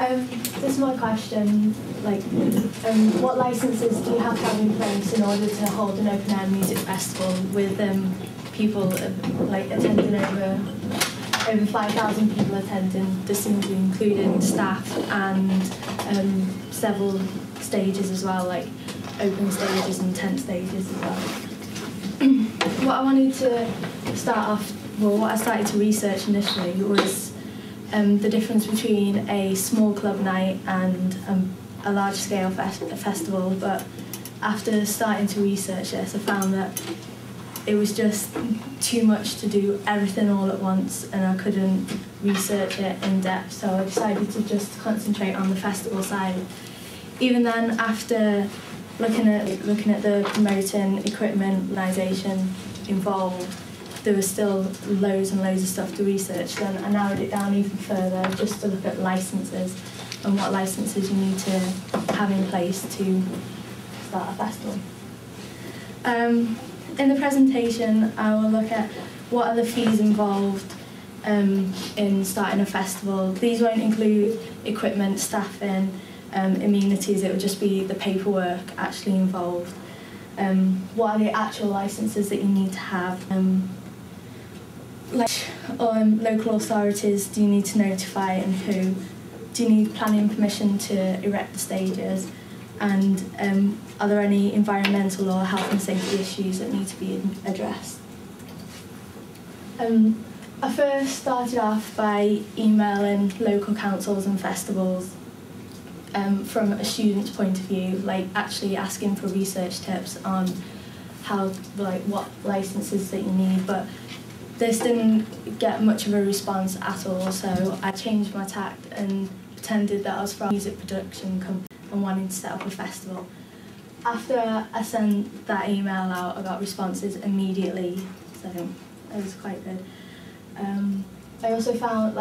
This is my question. What licences do you have to have in place in order to hold an open-air music festival with people attending over 5,000 people attending, distinctly including staff and several stages as well, like open stages and tent stages as well. What I wanted to start off, what I started to research initially was the difference between a small club night and a large-scale festival, but after starting to research this, I found that it was just too much to do everything all at once, and I couldn't research it in depth, so I decided to just concentrate on the festival side. Even then, after looking at the promoting equipment, organisation involved, there was still loads and loads of stuff to research. Then I narrowed it down even further just to look at licences and what licences you need to have in place to start a festival. In the presentation, I will look at what are the fees involved in starting a festival. These won't include equipment, staffing, amenities, it will just be the paperwork actually involved. What are the actual licences that you need to have? Local authorities do you need to notify, and who? Do you need planning permission to erect the stages? And are there any environmental or health and safety issues that need to be addressed? I first started off by emailing local councils and festivals from a student's point of view, actually asking for research tips on what licences that you need, but this didn't get much of a response at all, so I changed my tact and pretended that I was from a music production company and wanting to set up a festival. After I sent that email out, I got responses immediately, so it was quite good. I also found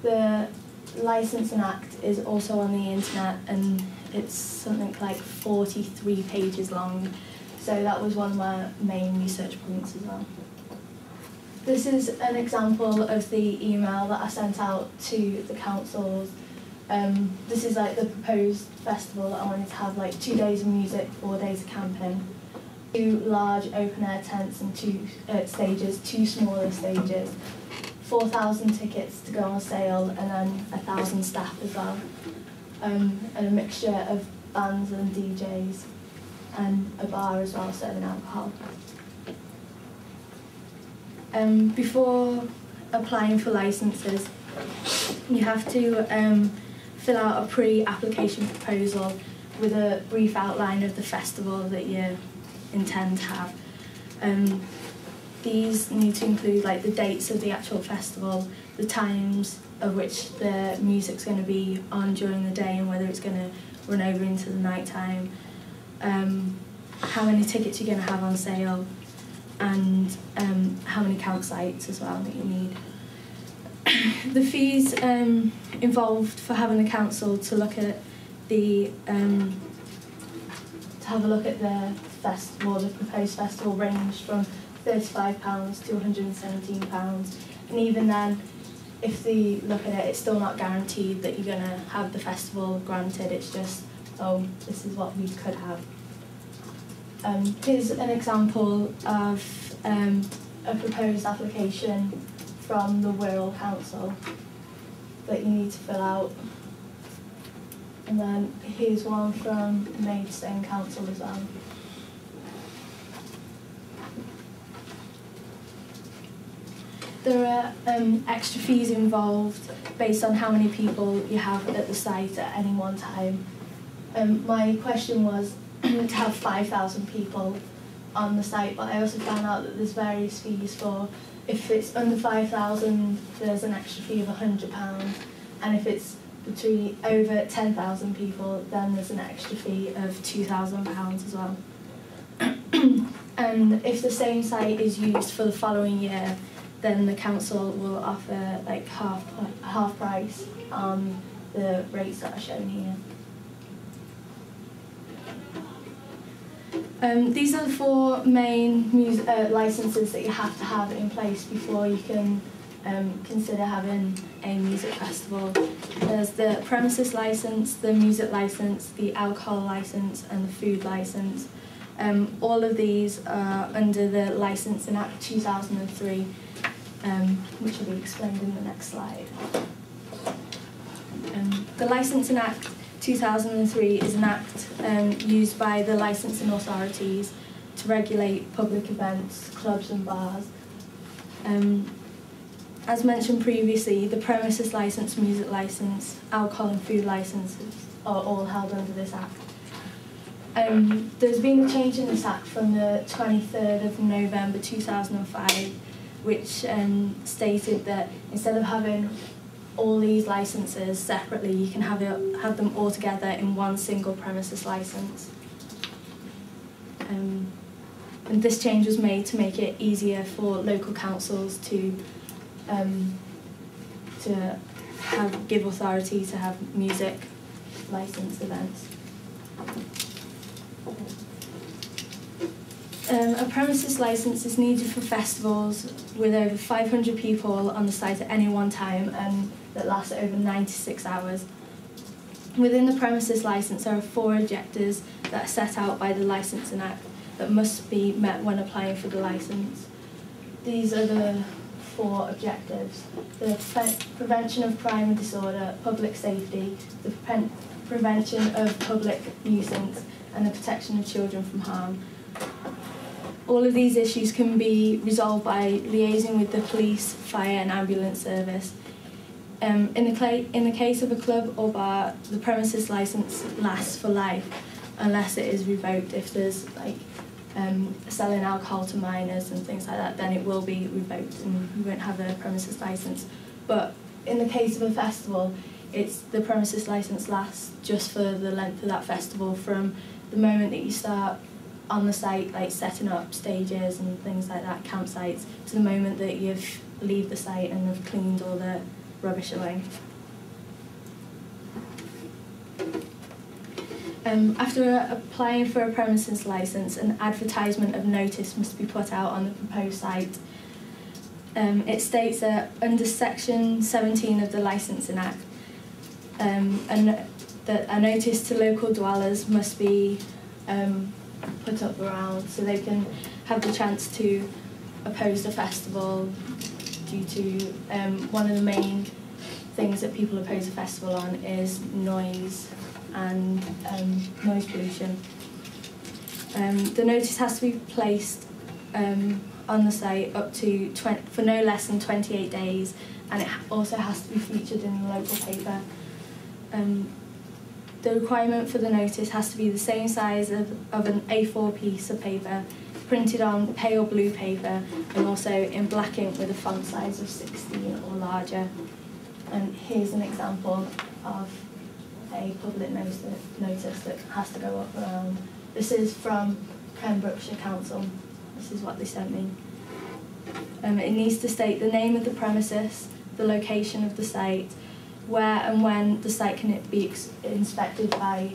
the Licensing Act is also on the internet, and it's something like 43 pages long, so that was one of my main research points as well. This is an example of the email that I sent out to the councils. This is the proposed festival. I wanted to have 2 days of music, 4 days of camping, 2 large open-air tents and 2 stages, 2 smaller stages, 4,000 tickets to go on sale, and then 1,000 staff as well, and a mixture of bands and DJs, and a bar as well serving alcohol. Before applying for licences, you have to fill out a pre-application proposal with a brief outline of the festival that you intend to have. These need to include the dates of the actual festival, the times of which the music's going to be on during the day and whether it's going to run over into the night time, how many tickets you're going to have on sale, and how many campsites as well that you need. The fees involved for having the council to look at the proposed festival range from £35 to £117, and even then, if they look at it, it's still not guaranteed that you're going to have the festival granted. It's just, oh, this is what we could have. Here's an example of a proposed application from the Wirral Council that you need to fill out. And then here's one from Maidstone Council as well. There are extra fees involved based on how many people you have at the site at any one time. My question was to have 5,000 people on the site, but I also found out that there's various fees for, if it's under 5,000, there's an extra fee of £100, and if it's between over 10,000 people, then there's an extra fee of £2,000 as well. And if the same site is used for the following year, then the council will offer half price on the rates that are shown here. These are the 4 main licences that you have to have in place before you can consider having a music festival. There's the premises licence, the music licence, the alcohol licence and the food licence. All of these are under the Licensing Act 2003, which will be explained in the next slide. The Licensing Act 2003 is an act used by the licensing authorities to regulate public events, clubs and bars. As mentioned previously, the premises licence, music licence, alcohol and food licences are all held under this act. There's been a change in this act from the 23rd of November 2005, which stated that instead of having all these licences separately, you can have them all together in one single premises licence. And this change was made to make it easier for local councils to give authority to have music licensed events. A premises licence is needed for festivals with over 500 people on the site at any one time and that lasts over 96 hours. Within the premises licence there are 4 objectives that are set out by the Licensing Act that must be met when applying for the licence. These are the 4 objectives: the prevention of crime and disorder, public safety, the prevention of public nuisance, and the protection of children from harm. All of these issues can be resolved by liaising with the police, fire and ambulance service. In the case of a club or bar, the premises licence lasts for life unless it is revoked. If there's selling alcohol to minors and things like that, then it will be revoked and you won't have a premises licence. But in the case of a festival, the premises licence lasts just for the length of that festival, from the moment that you start on the site, like setting up stages and things like that, campsites, to the moment that you leave the site and have cleaned all the rubbish away. After applying for a premises licence, an advertisement of notice must be put out on the proposed site. It states that under Section 17 of the Licensing Act, that a notice to local dwellers must be put up around so they can have the chance to oppose the festival due to one of the main things that people oppose a festival on is noise and noise pollution. The notice has to be placed on the site for no less than 28 days, and it also has to be featured in the local paper. The requirement for the notice has to be the same size of an A4 piece of paper, printed on pale blue paper, and also in black ink with a font size of 16 or larger. And here's an example of a public notice that has to go up around. This is from Pembrokeshire Council. This is what they sent me. It needs to state the name of the premises, the location of the site, where and when the site can be inspected by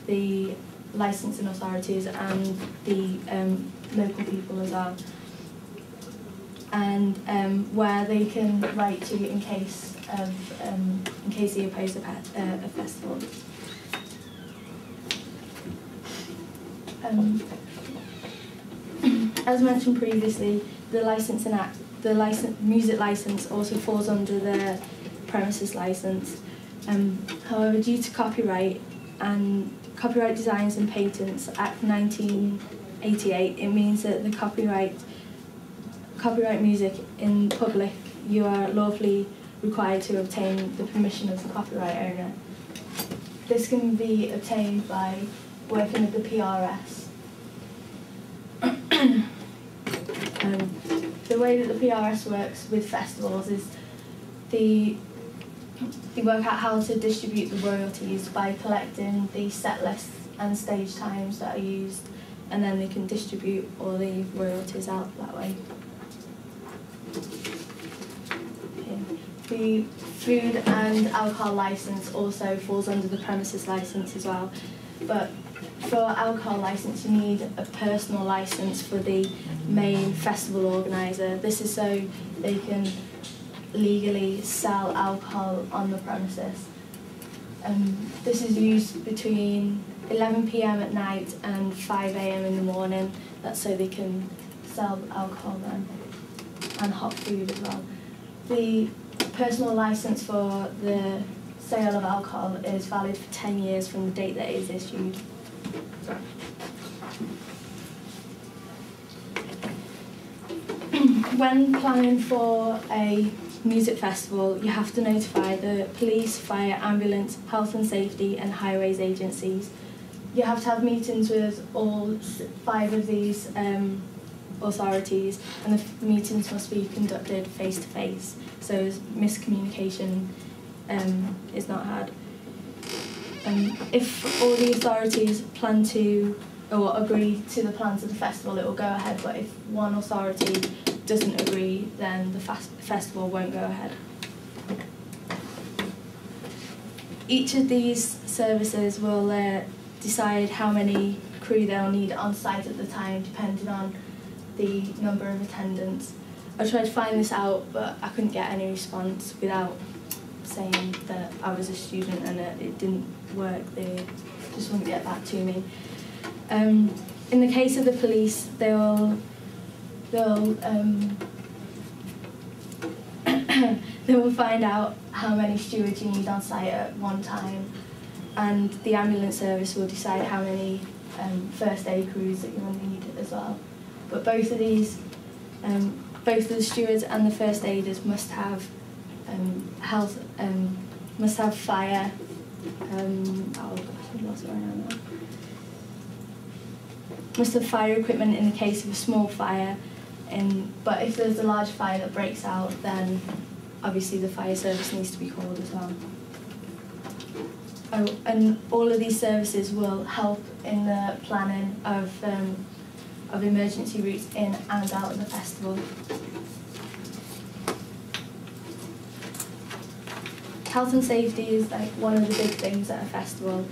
the licensing authorities and the local people as well, and where they can write to in case they oppose a festival. As mentioned previously, the Licensing Act, the music licence also falls under the premises licence. However, due to copyright and Copyright Designs and Patents Act 1988, it means that the copyright music in public, you are lawfully required to obtain the permission of the copyright owner. This can be obtained by working with the PRS. The way that the PRS works with festivals is they work out how to distribute the royalties by collecting the set lists and stage times that are used, and then they can distribute all the royalties out that way. The food and alcohol licence also falls under the premises licence as well, but for alcohol licence you need a personal licence for the main festival organiser. This is so they can legally sell alcohol on the premises. This is used between 11 p.m. at night and 5 a.m. in the morning. That's so they can sell alcohol then, and hot food as well. The personal licence for the sale of alcohol is valid for 10 years from the date that it is issued. When planning for a music festival, you have to notify the police, fire, ambulance, health and safety and highways agencies. You have to have meetings with all 5 of these authorities, and the meetings must be conducted face to face, so miscommunication is not had. If all the authorities plan to or agree to the plans of the festival, it will go ahead, but if one authority doesn't agree, then the festival won't go ahead. Each of these services will decide how many crew they'll need on site at the time, depending on the number of attendants. I tried to find this out, but I couldn't get any response without saying that I was a student and it didn't work. They just wouldn't get back to me. In the case of the police, they'll they will find out how many stewards you need on site at one time, and the ambulance service will decide how many first aid crews that you will need as well. But both of these, both the stewards and the first aiders must have must have fire. Oh gosh, I've lost it right now. Must have fire equipment in the case of a small fire. But if there's a large fire that breaks out, then obviously the fire service needs to be called as well. Oh, and all of these services will help in the planning of emergency routes in and out of the festival. Health and safety is like one of the big things at a festival.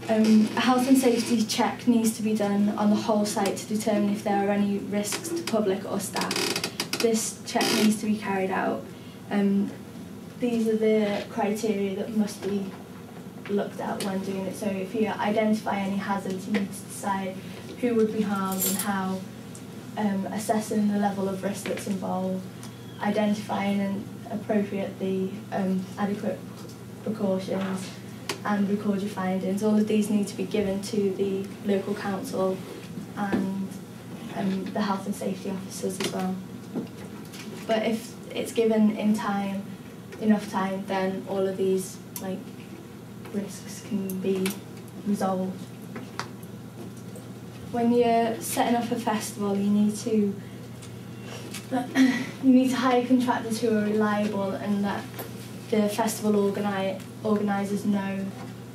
A health and safety check needs to be done on the whole site to determine if there are any risks to public or staff. This check needs to be carried out. These are the criteria that must be looked at when doing it. So if you identify any hazards, you need to decide who would be harmed and how, assessing the level of risk that's involved, identifying and appropriately adequate precautions, and record your findings. All of these need to be given to the local council and the health and safety officers as well. But if it's given in time, enough time, then all of these risks can be resolved. When you're setting up a festival, you need to hire contractors who are reliable and that the festival organisers know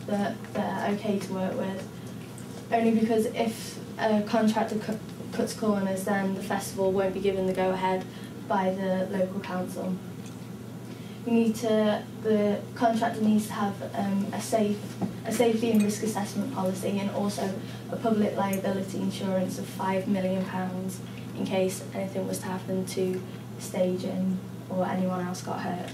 that they're okay to work with. Only because if a contractor cuts corners, then the festival won't be given the go-ahead by the local council. The contractor needs to have a safety and risk assessment policy, and also a public liability insurance of £5 million in case anything was to happen to staging or anyone else got hurt.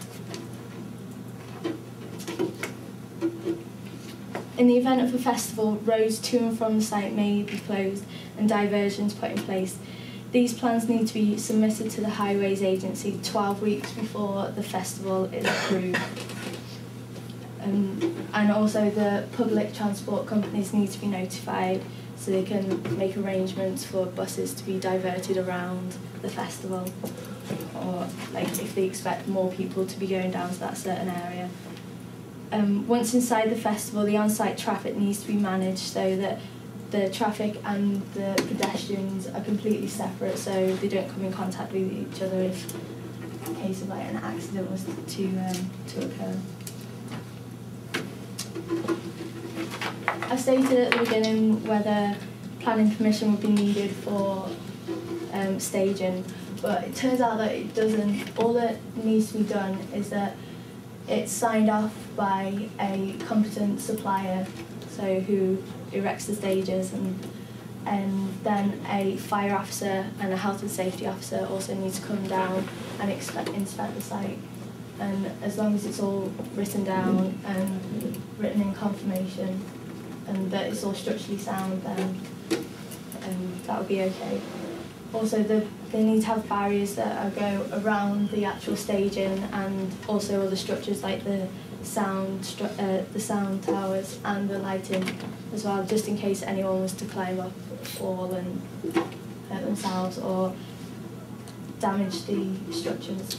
In the event of a festival, roads to and from the site may be closed and diversions put in place. These plans need to be submitted to the Highways Agency 12 weeks before the festival is approved. And also the public transport companies need to be notified so they can make arrangements for buses to be diverted around the festival, or if they expect more people to be going down to that certain area. Once inside the festival, the on-site traffic needs to be managed so that the traffic and the pedestrians are completely separate, so they don't come in contact with each other if in case of an accident was to occur. I stated at the beginning whether planning permission would be needed for staging, but it turns out that it doesn't. All that needs to be done is that it's signed off by a competent supplier, so who erects the stages, and and then a fire officer and a health and safety officer also need to come down and inspect the site. And as long as it's all written down and written in confirmation and that it's all structurally sound, then that would be okay. Also, they need to have barriers that go around the actual staging and also other structures like the sound towers and the lighting as well, just in case anyone was to climb up, fall and hurt themselves or damage the structures.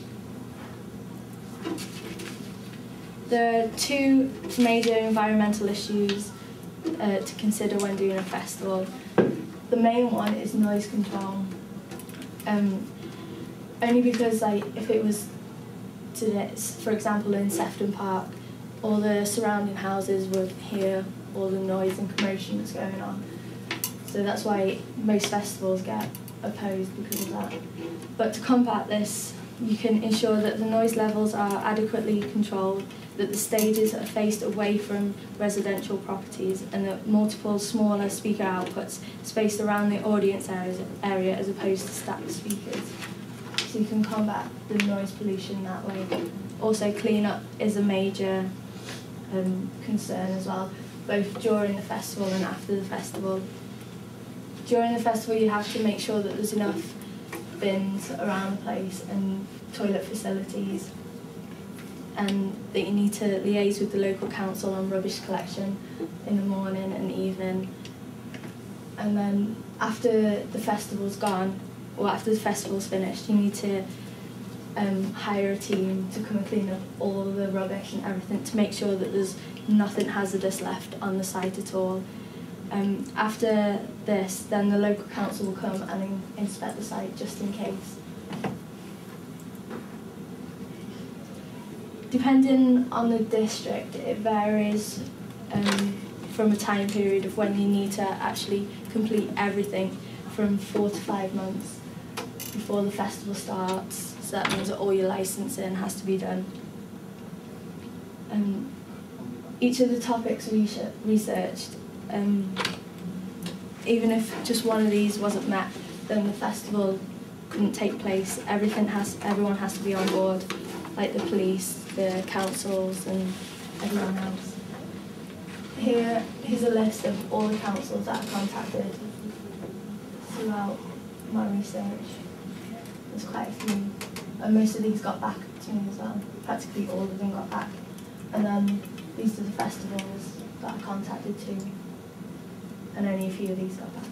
There are two major environmental issues to consider when doing a festival. The main one is noise control. Only because, like, if it was today, for example, in Sefton Park, all the surrounding houses would hear all the noise and commotion that's going on. So that's why most festivals get opposed because of that. But to combat this, you can ensure that the noise levels are adequately controlled, that the stages are faced away from residential properties, and that multiple smaller speaker outputs spaced around the audience area as opposed to stacked speakers. So you can combat the noise pollution that way. Also, clean-up is a major concern as well, both during the festival and after the festival. During the festival, you have to make sure that there's enough bins around the place and toilet facilities, and that you need to liaise with the local council on rubbish collection in the morning and evening. And then after the festival's gone, or after the festival's finished, you need to hire a team to come and clean up all the rubbish and everything to make sure that there's nothing hazardous left on the site at all. After this, then the local council will come and inspect the site just in case. Depending on the district, it varies from a time period of when you need to actually complete everything, from 4 to 5 months before the festival starts. So that means that all your licensing has to be done. Each of the topics researched, even if just one of these wasn't met, then the festival couldn't take place. Everyone has to be on board, like the police, the councils and everyone else. Here's a list of all the councils that I've contacted throughout my research. There's quite a few, and most of these got back to me as well. Practically all of them got back. And then these are the festivals that I contacted too, and only a few of these got back.